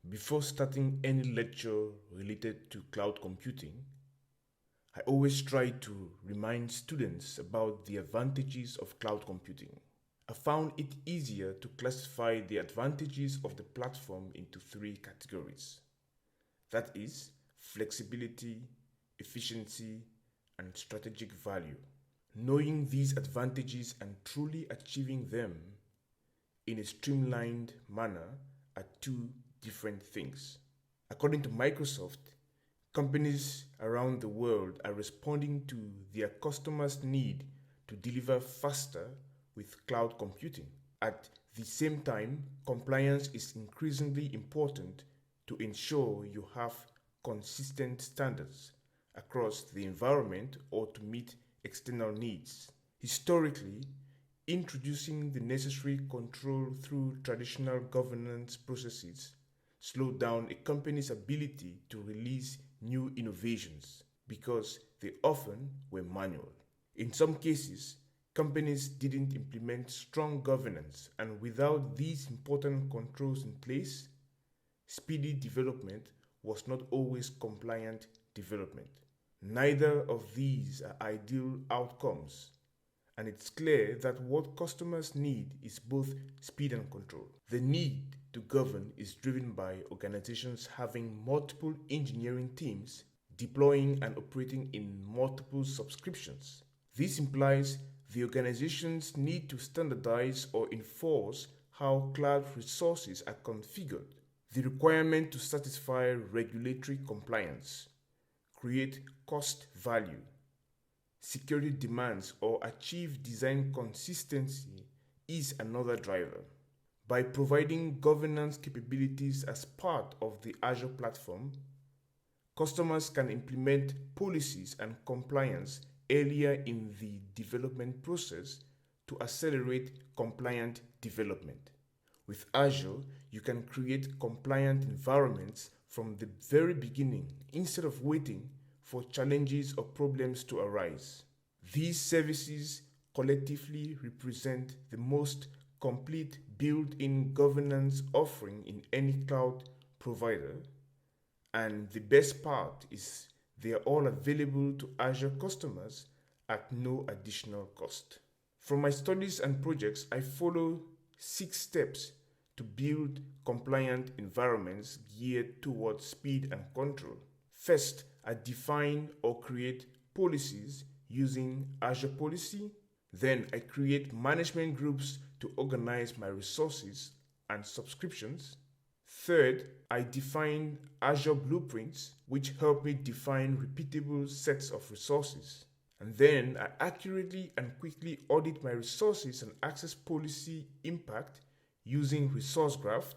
Before starting any lecture related to cloud computing, I always try to remind students about the advantages of cloud computing. I found it easier to classify the advantages of the platform into three categories. That is, flexibility, efficiency, and strategic value. Knowing these advantages and truly achieving them in a streamlined manner are two different things. According to Microsoft, companies around the world are responding to their customers' need to deliver faster with cloud computing. At the same time, compliance is increasingly important to ensure you have consistent standards across the environment or to meet external needs. Historically, introducing the necessary control through traditional governance processes slowed down a company's ability to release new innovations because they often were manual. In some cases, companies didn't implement strong governance, and without these important controls in place, speedy development was not always compliant development. Neither of these are ideal outcomes, and it's clear that what customers need is both speed and control. The need to govern is driven by organizations having multiple engineering teams deploying and operating in multiple subscriptions. This implies the organizations need to standardize or enforce how cloud resources are configured. The requirement to satisfy regulatory compliance, create cost value, security demands, or achieve design consistency is another driver. By providing governance capabilities as part of the Azure platform, customers can implement policies and compliance earlier in the development process to accelerate compliant development. With Azure, you can create compliant environments from the very beginning instead of waiting for challenges or problems to arise. These services collectively represent the most complete built-in governance offering in any cloud provider, and the best part is they are all available to Azure customers at no additional cost. From my studies and projects, I follow 6 steps to build compliant environments geared towards speed and control. First, I define or create policies using Azure Policy. Then I create management groups to organize my resources and subscriptions. Third, I define Azure Blueprints, which help me define repeatable sets of resources. And then I accurately and quickly audit my resources and access policy impact using Resource Graph.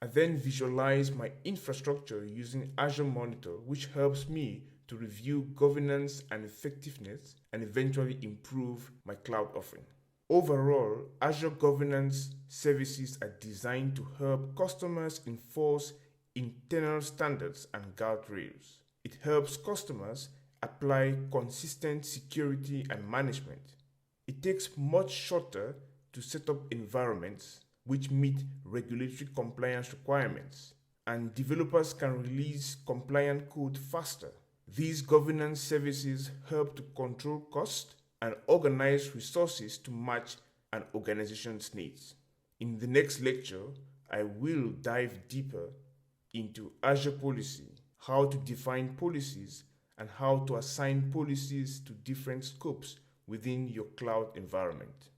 I then visualize my infrastructure using Azure Monitor, which helps me to review governance and effectiveness and eventually improve my cloud offering. Overall, Azure governance services are designed to help customers enforce internal standards and guardrails. It helps customers apply consistent security and management. It takes much shorter to set up environments which meet regulatory compliance requirements, and developers can release compliant code faster. These governance services help to control cost and organize resources to match an organization's needs. In the next lecture, I will dive deeper into Azure Policy, how to define policies, and how to assign policies to different scopes within your cloud environment.